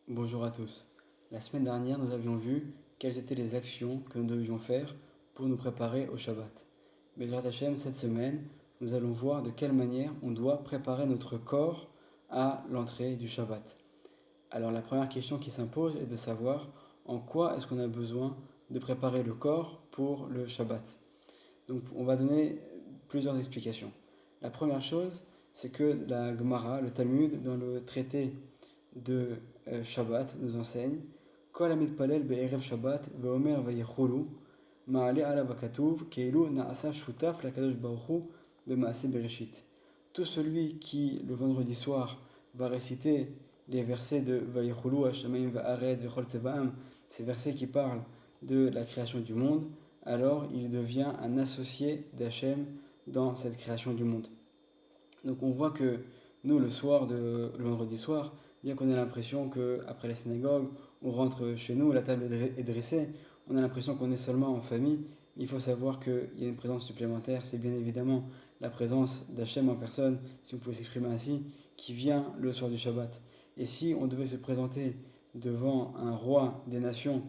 Bonjour à tous. La semaine dernière, nous avions vu quelles étaient les actions que nous devions faire pour nous préparer au Shabbat. Bezrat Hashem, cette semaine, nous allons voir de quelle manière on doit préparer notre corps à l'entrée du Shabbat. Alors la première question qui s'impose est de savoir en quoi est-ce qu'on a besoin de préparer le corps pour le Shabbat. Donc on va donner plusieurs explications. La première chose, c'est que la Gemara, le Talmud, dans le traité de Shabbat, nous enseigne Kol המתפלל בערב שבת ואומר ויחולו מעלה עליו הכתוב כאילו נעשה שותף לקדוש ברוך הוא במעשה בראשית. Tout celui qui, le vendredi soir, va réciter les versets de Vayichulu Hashemayim Va'aret Vechol Tzevaam, ces versets qui parlent de la création du monde, alors il devient un associé d'Hachem dans cette création du monde. Donc on voit que nous, le vendredi soir, bien qu'on ait l'impression qu'après la synagogue, on rentre chez nous, la table est dressée, on a l'impression qu'on est seulement en famille. Il faut savoir qu'il y a une présence supplémentaire, c'est bien évidemment la présence d'Hachem en personne, si on pouvait s'exprimer ainsi, qui vient le soir du Shabbat. Et si on devait se présenter devant un roi des nations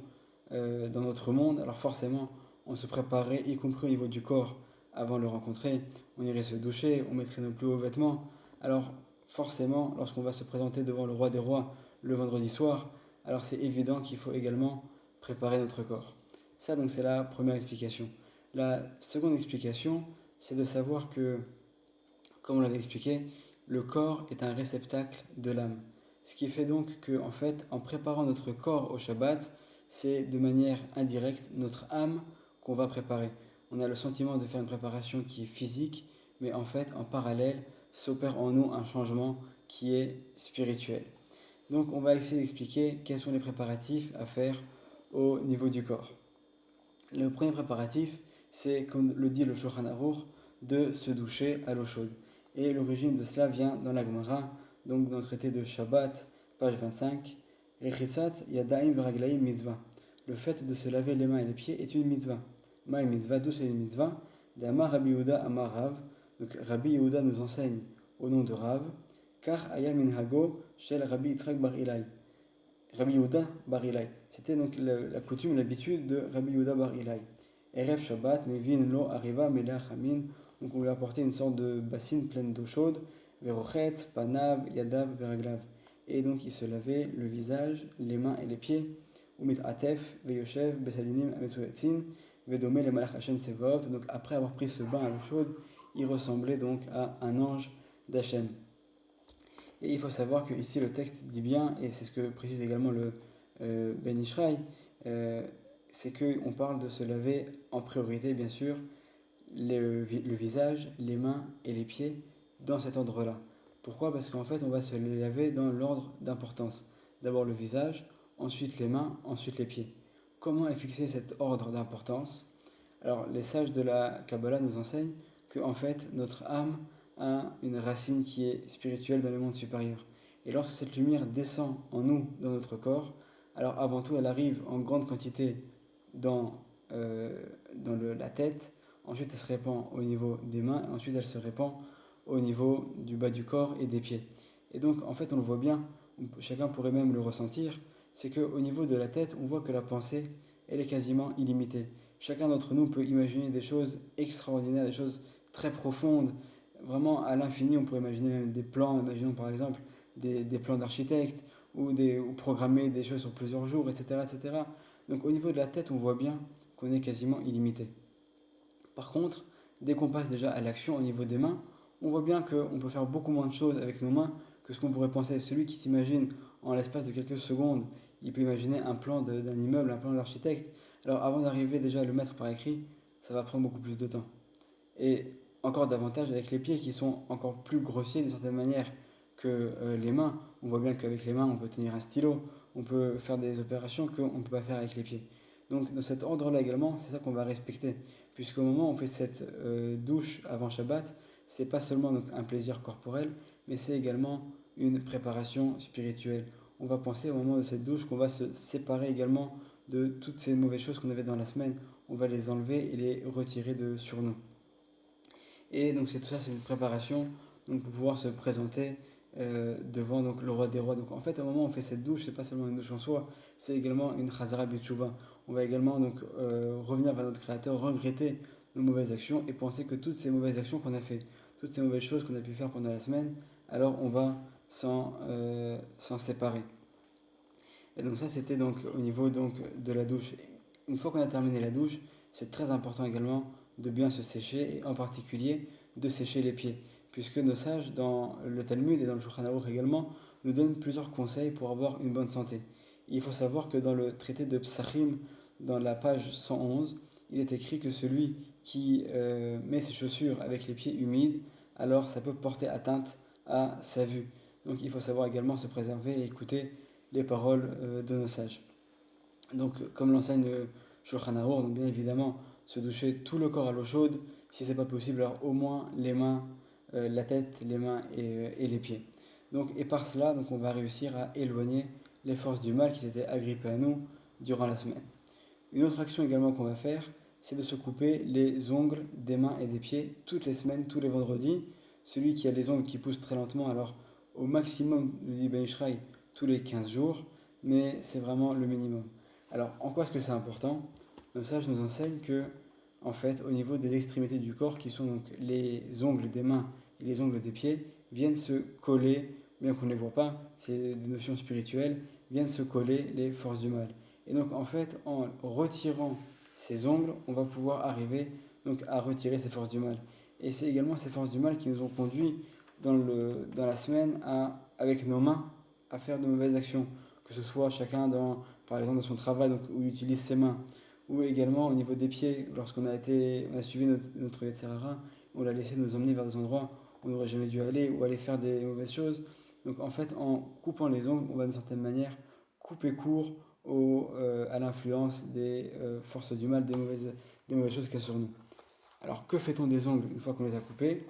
dans notre monde, alors forcément, on se préparerait, y compris au niveau du corps, avant de le rencontrer. On irait se doucher, on mettrait nos plus hauts vêtements. Alors forcément, lorsqu'on va se présenter devant le roi des rois le vendredi soir, alors c'est évident qu'il faut également préparer notre corps. Ça, donc, c'est la première explication. La seconde explication, c'est de savoir que, comme on l'avait expliqué, le corps est un réceptacle de l'âme. Ce qui fait donc que, en fait, en préparant notre corps au Shabbat, c'est de manière indirecte notre âme qu'on va préparer. On a le sentiment de faire une préparation qui est physique, mais en fait, en parallèle, s'opère en nous un changement qui est spirituel. Donc, on va essayer d'expliquer quels sont les préparatifs à faire au niveau du corps. Le premier préparatif, c'est, comme le dit le Shulchan Aruch, de se doucher à l'eau chaude. Et l'origine de cela vient dans la Gemara, donc dans le traité de Shabbat, page 25. Rechitzat yadayim veraglaim mitzvah. Le fait de se laver les mains et les pieds est une mitzvah. Ma mitzvah, d'où c'est une mitzvah? D'Amar Rabbi Yehuda Amar Rav. Donc Rabbi Yehuda nous enseigne au nom de Rav. Car aya minhago shel Rabbi Yitzchak bar Ilai. Rabbi Yehuda bar Ilai. C'était donc la coutume, l'habitude de Rabbi Yehuda bar Ilai. Erev Shabbat, Mevin lo arriva melach hamin. Donc on lui a apporté une sorte de bassine pleine d'eau chaude. Verochet, panav, yadav, veraglav. Et donc il se lavait le visage, les mains et les pieds. Umit atef, veyoshev, besadinim, ametsuyatzin, vedome le malach Hashem tsevaot. Donc après avoir pris ce bain à l'eau chaude, il ressemblait donc à un ange d'Hachem. Et il faut savoir que ici le texte dit bien, et c'est ce que précise également le Ben Ishraï, c'est qu'on parle de se laver en priorité, bien sûr, le visage, les mains et les pieds dans cet ordre-là. Pourquoi? Parce qu'en fait, on va se les laver dans l'ordre d'importance. D'abord le visage, ensuite les mains, ensuite les pieds. Comment est fixé cet ordre d'importance? Alors, les sages de la Kabbalah nous enseignent que, en fait, notre âme a une racine qui est spirituelle dans le monde supérieur. Et lorsque cette lumière descend en nous, dans notre corps, alors avant tout, elle arrive en grande quantité dans la tête, ensuite elle se répand au niveau des mains, et ensuite elle se répand au niveau du bas du corps et des pieds. Et donc, en fait, on le voit bien, chacun pourrait même le ressentir, c'est qu'au niveau de la tête, on voit que la pensée, elle est quasiment illimitée. Chacun d'entre nous peut imaginer des choses extraordinaires, des choses très profondes, vraiment à l'infini. On pourrait imaginer même des plans, imaginons par exemple des plans d'architecte, ou programmer des choses sur plusieurs jours, etc., etc. Donc au niveau de la tête, on voit bien qu'on est quasiment illimité. Par contre, dès qu'on passe déjà à l'action au niveau des mains, on voit bien qu'on peut faire beaucoup moins de choses avec nos mains que ce qu'on pourrait penser. Celui qui s'imagine en l'espace de quelques secondes, il peut imaginer un plan d'un immeuble, un plan d'architecte. Alors avant d'arriver déjà à le mettre par écrit, ça va prendre beaucoup plus de temps. Et encore davantage avec les pieds qui sont encore plus grossiers d'une certaine manière que les mains. On voit bien qu'avec les mains, on peut tenir un stylo, on peut faire des opérations qu'on ne peut pas faire avec les pieds. Donc, dans cet ordre-là également, c'est ça qu'on va respecter. Puisqu'au moment où on fait cette douche avant Shabbat, c'est pas seulement donc, un plaisir corporel, mais c'est également une préparation spirituelle. On va penser au moment de cette douche qu'on va se séparer également de toutes ces mauvaises choses qu'on avait dans la semaine. On va les enlever et les retirer sur nous. Et donc c'est tout ça, c'est une préparation donc, pour pouvoir se présenter devant donc, le roi des rois. Donc en fait, au moment où on fait cette douche, c'est pas seulement une douche en soi, c'est également une chazara b'tshuva. On va également donc revenir vers notre Créateur, regretter nos mauvaises actions et penser que toutes ces mauvaises actions qu'on a fait, toutes ces mauvaises choses qu'on a pu faire pendant la semaine, alors on va s'en séparer. Et donc ça, c'était donc au niveau donc de la douche. Une fois qu'on a terminé la douche, c'est très important également de bien se sécher et en particulier de sécher les pieds, puisque nos sages dans le Talmud et dans le Shulchan Aruch également nous donnent plusieurs conseils pour avoir une bonne santé. Il faut savoir que dans le traité de Psachim, dans la page 111, il est écrit que celui qui met ses chaussures avec les pieds humides, alors ça peut porter atteinte à sa vue. Donc il faut savoir également se préserver et écouter les paroles de nos sages. Donc, comme l'enseigne Shulchan Aruch, donc bien évidemment, se doucher tout le corps à l'eau chaude, si c'est pas possible, alors au moins les mains, la tête, les mains et les pieds. Donc, et par cela, donc, on va réussir à éloigner les forces du mal qui s'étaient agrippées à nous durant la semaine. Une autre action également qu'on va faire, c'est de se couper les ongles des mains et des pieds toutes les semaines, tous les vendredis. Celui qui a les ongles qui poussent très lentement, alors au maximum, nous dit Ben Ishraï, tous les 15 jours, mais c'est vraiment le minimum. Alors, en quoi est-ce que c'est important? Nos sages nous enseignent que, en fait, au niveau des extrémités du corps, qui sont donc les ongles des mains et les ongles des pieds, viennent se coller, bien qu'on ne les voit pas, c'est des notions spirituelles, viennent se coller les forces du mal. Et donc, en fait, en retirant ces ongles, on va pouvoir arriver donc, à retirer ces forces du mal. Et c'est également ces forces du mal qui nous ont conduits dans la semaine avec nos mains à faire de mauvaises actions, que ce soit chacun par exemple dans son travail donc, où il utilise ses mains, ou également au niveau des pieds, lorsqu'on a suivi notre Yetzirara, on l'a laissé nous emmener vers des endroits où on n'aurait jamais dû aller ou aller faire des mauvaises choses. Donc en fait, en coupant les ongles, on va d'une certaine manière couper court à l'influence des forces du mal, des mauvaises choses qu'il y a sur nous. Alors que fait-on des ongles une fois qu'on les a coupés?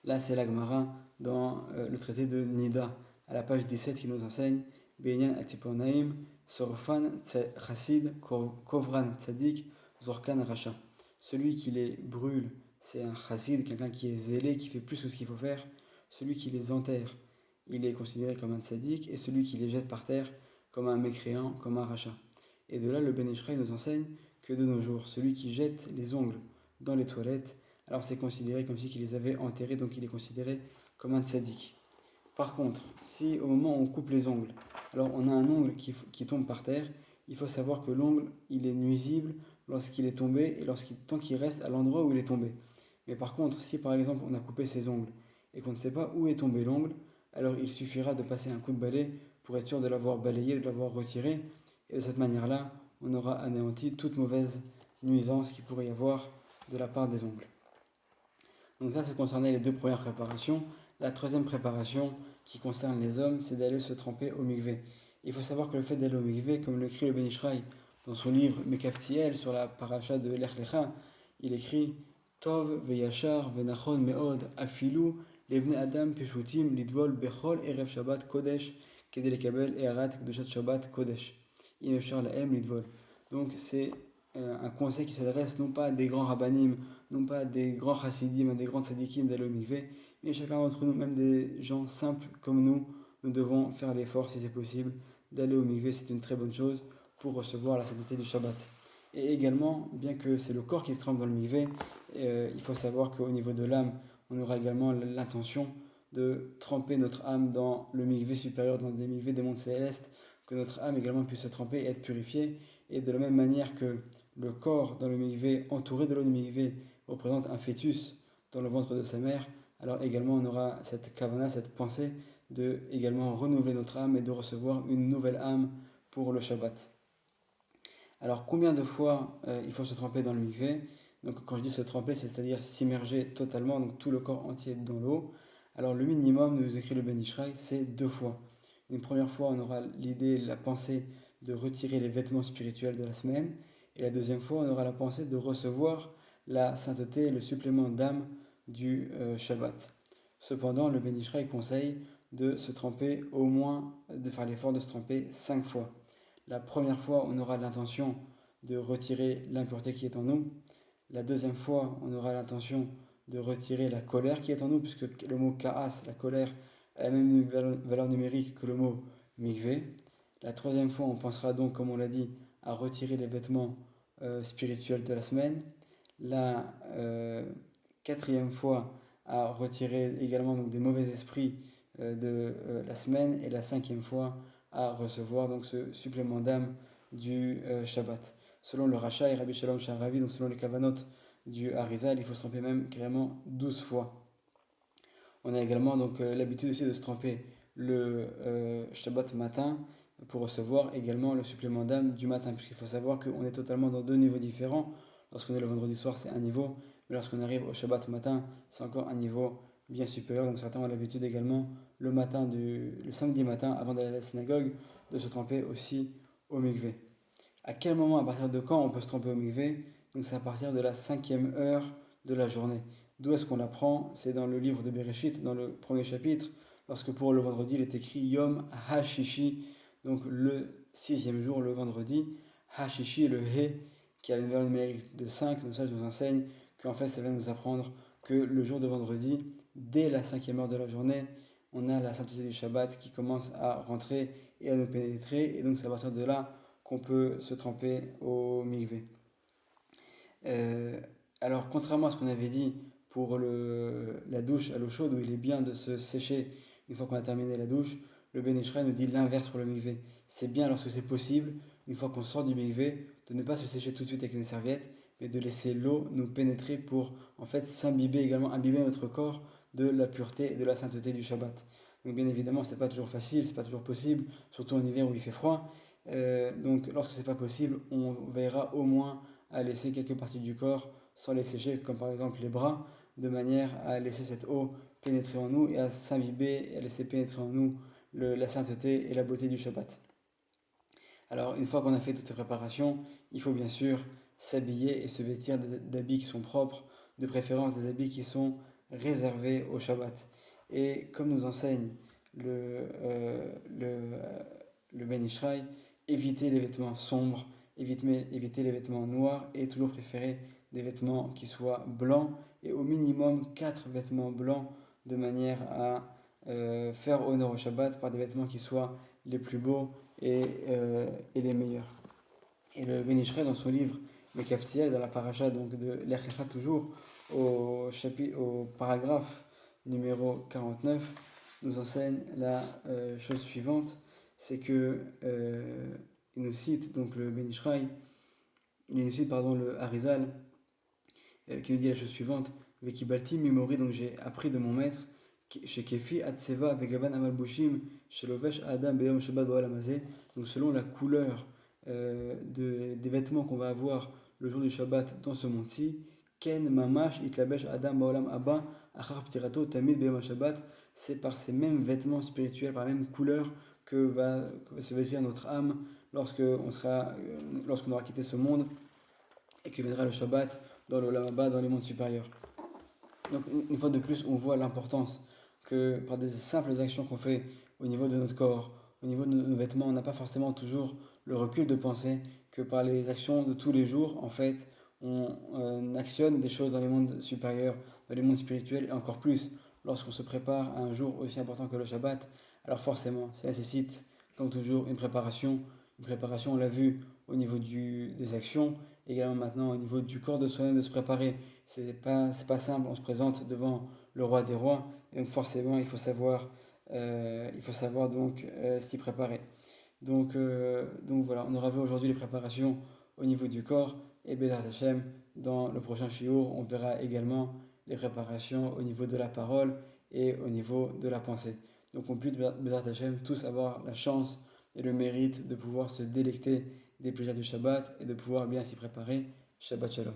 Là, c'est l'Agmara dans le traité de Nida, à la page 17, qui nous enseigne Be'inyan atiponaim, sorfan chassid, kovran tzadik, zorkan racha. Celui qui les brûle, c'est un chassid, quelqu'un qui est zélé, qui fait plus que ce qu'il faut faire. Celui qui les enterre, il est considéré comme un tzadik, et celui qui les jette par terre, comme un mécréant, comme un rachat. Et de là, le Ben Ishraï nous enseigne que de nos jours, celui qui jette les ongles dans les toilettes, alors c'est considéré comme si il les avait enterrés, donc il est considéré comme un tzaddik. Par contre, si au moment où on coupe les ongles, alors on a un ongle qui tombe par terre, il faut savoir que l'ongle, il est nuisible lorsqu'il est tombé et tant qu'il reste à l'endroit où il est tombé. Mais par contre, si par exemple on a coupé ses ongles et qu'on ne sait pas où est tombé l'ongle, alors il suffira de passer un coup de balai pour être sûr de l'avoir balayé, de l'avoir retiré. Et de cette manière-là, on aura anéanti toute mauvaise nuisance qu'il pourrait y avoir de la part des ongles. Donc ça concernait les deux premières préparations. La troisième préparation qui concerne les hommes, c'est d'aller se tremper au mikvé. Il faut savoir que le fait d'aller au mikvé, comme l'écrit le Ben Ishraï dans son livre Mekaftiel sur la paracha de Lech Lecha, il écrit Tov veyachar venachon meod afilu lebne adam peshutim lidvol bechol erev Shabbat kodesh kedei lekabel eharat kedushat Shabbat kodesh im efshar lahem lidvol. Donc c'est un conseil qui s'adresse non pas à des grands rabbanim, non pas à des grands chassidim, à des grands tzadikim d'aller au mikvé, mais chacun d'entre nous, même des gens simples comme nous devons faire l'effort, si c'est possible, d'aller au mikvé. C'est une très bonne chose pour recevoir la sainteté du Shabbat. Et également, bien que c'est le corps qui se trempe dans le mikvé, il faut savoir qu'au niveau de l'âme, on aura également l'intention de tremper notre âme dans le mikvé supérieur, dans des mikvés des mondes célestes, que notre âme également puisse se tremper et être purifiée. Et de la même manière que le corps dans le mikvé, entouré de l'eau du mikvé, représente un fœtus dans le ventre de sa mère, alors également on aura cette kavana, cette pensée de également renouveler notre âme et de recevoir une nouvelle âme pour le Shabbat. Alors combien de fois il faut se tremper dans le mikvé? Donc quand je dis se tremper, c'est-à-dire s'immerger totalement, donc tout le corps entier dans l'eau. Alors le minimum, nous écrit le Ben Ishraï, c'est 2 fois. Une première fois, on aura l'idée, la pensée de retirer les vêtements spirituels de la semaine. Et la deuxième fois, on aura la pensée de recevoir la sainteté, le supplément d'âme du Shabbat. Cependant, le Ben Ishraï conseille de se tremper au moins, de faire l'effort de se tremper 5 fois. La première fois, on aura l'intention de retirer l'impureté qui est en nous. La deuxième fois, on aura l'intention de retirer la colère qui est en nous, puisque le mot kaas, la colère, a la même valeur numérique que le mot mikvé. La troisième fois, on pensera donc, comme on l'a dit, à retirer les vêtements spirituels de la semaine. La quatrième fois, à retirer également donc, des mauvais esprits de la semaine. Et la cinquième fois, à recevoir donc ce supplément d'âme du Shabbat. Selon le Racha et Rabbi Shalom Sharavi, donc selon les Kavanot du Harizal, il faut se tremper même carrément 12 fois. On a également donc l'habitude aussi de se tremper le Shabbat matin pour recevoir également le supplément d'âme du matin, puisqu'il faut savoir qu'on est totalement dans deux niveaux différents. Lorsqu'on est le vendredi soir, c'est un niveau, mais lorsqu'on arrive au Shabbat matin, c'est encore un niveau bien supérieur. Donc certains ont l'habitude également le samedi matin, avant d'aller à la synagogue, de se tremper aussi au mikvé. À quel moment, à partir de quand on peut se tremper au mikvé? Donc c'est à partir de la 5e heure de la journée. D'où est-ce qu'on l'apprend? C'est dans le livre de Bereshit, dans le premier chapitre, lorsque pour le vendredi, il est écrit Yom HaShishi, donc le 6e jour, le vendredi. HaShishi, le He, qui a une valeur numérique de 5, donc ça je vous enseigne qu'en fait ça vient nous apprendre que le jour de vendredi, dès la 5e heure de la journée, on a la sainteté du Shabbat qui commence à rentrer et à nous pénétrer, et donc c'est à partir de là qu'on peut se tremper au mikvé. Alors, contrairement à ce qu'on avait dit pour la douche à l'eau chaude, où il est bien de se sécher une fois qu'on a terminé la douche, le Ben Ish Chai nous dit l'inverse pour le mikvé. C'est bien lorsque c'est possible, une fois qu'on sort du mikvé, de ne pas se sécher tout de suite avec une serviette, mais de laisser l'eau nous pénétrer pour en fait s'imbiber également, imbiber notre corps de la pureté et de la sainteté du Shabbat. Donc bien évidemment, c'est pas toujours facile, c'est pas toujours possible, surtout en hiver où il fait froid. Donc lorsque c'est pas possible, on veillera au moins à laisser quelques parties du corps sans les sécher, comme par exemple les bras, de manière à laisser cette eau pénétrer en nous et à s'imbiber et à laisser pénétrer en nous la sainteté et la beauté du Shabbat. Alors une fois qu'on a fait toutes ces préparations, il faut bien sûr s'habiller et se vêtir d'habits qui sont propres, de préférence des habits qui sont réservés au Shabbat. Et comme nous enseigne le Ben Ish Chai, éviter les vêtements sombres, éviter les vêtements noirs et toujours préférer des vêtements qui soient blancs et au minimum 4 vêtements blancs de manière à faire honneur au Shabbat par des vêtements qui soient les plus beaux et les meilleurs. Et le Ben Ish Chai, dans son livre Le Kaftiel, dans la paracha donc de l'Echlecha toujours, au paragraphe numéro 49, nous enseigne la chose suivante, c'est que il nous cite donc le Ben Ish Chai, il nous cite pardon le Harizal, qui nous dit la chose suivante: Vekibalti mimori, donc j'ai appris de mon maître, chez Kefi Atseva Vegaban Amalbushim, chez Lovesh Adam Beyom Shabbat Ba'olam Hazeh, donc selon la couleur des vêtements qu'on va avoir le jour du Shabbat dans ce monde-ci, Ken Mamash Itlabesh Adam Ba'olam Abba Achar Ptirato Tamid Beyom Shabbat, c'est par ces mêmes vêtements spirituels, par la même couleur que va se vêtir notre âme lorsqu'on aura quitté ce monde et que viendra le Shabbat dans l'Olam Abba, dans les mondes supérieurs. Donc une fois de plus, on voit l'importance que par des simples actions qu'on fait au niveau de notre corps, au niveau de nos vêtements, on n'a pas forcément toujours le recul de penser que par les actions de tous les jours, en fait, on actionne des choses dans les mondes supérieurs, dans les mondes spirituels, et encore plus lorsqu'on se prépare à un jour aussi important que le Shabbat. Alors forcément, ça nécessite, comme toujours, une préparation. Une préparation, on l'a vu, au niveau des actions, également maintenant au niveau du corps de soi-même, de se préparer. C'est pas simple, on se présente devant le roi des rois, et donc forcément, il faut savoir donc s'y préparer. Donc voilà, on aura vu aujourd'hui les préparations au niveau du corps, et Bezrat Hashem, dans le prochain shiur, on verra également les préparations au niveau de la parole et au niveau de la pensée. Donc on puisse, Bezrat Hashem, tous avoir la chance et le mérite de pouvoir se délecter des plaisirs du Shabbat et de pouvoir bien s'y préparer. Shabbat Shalom.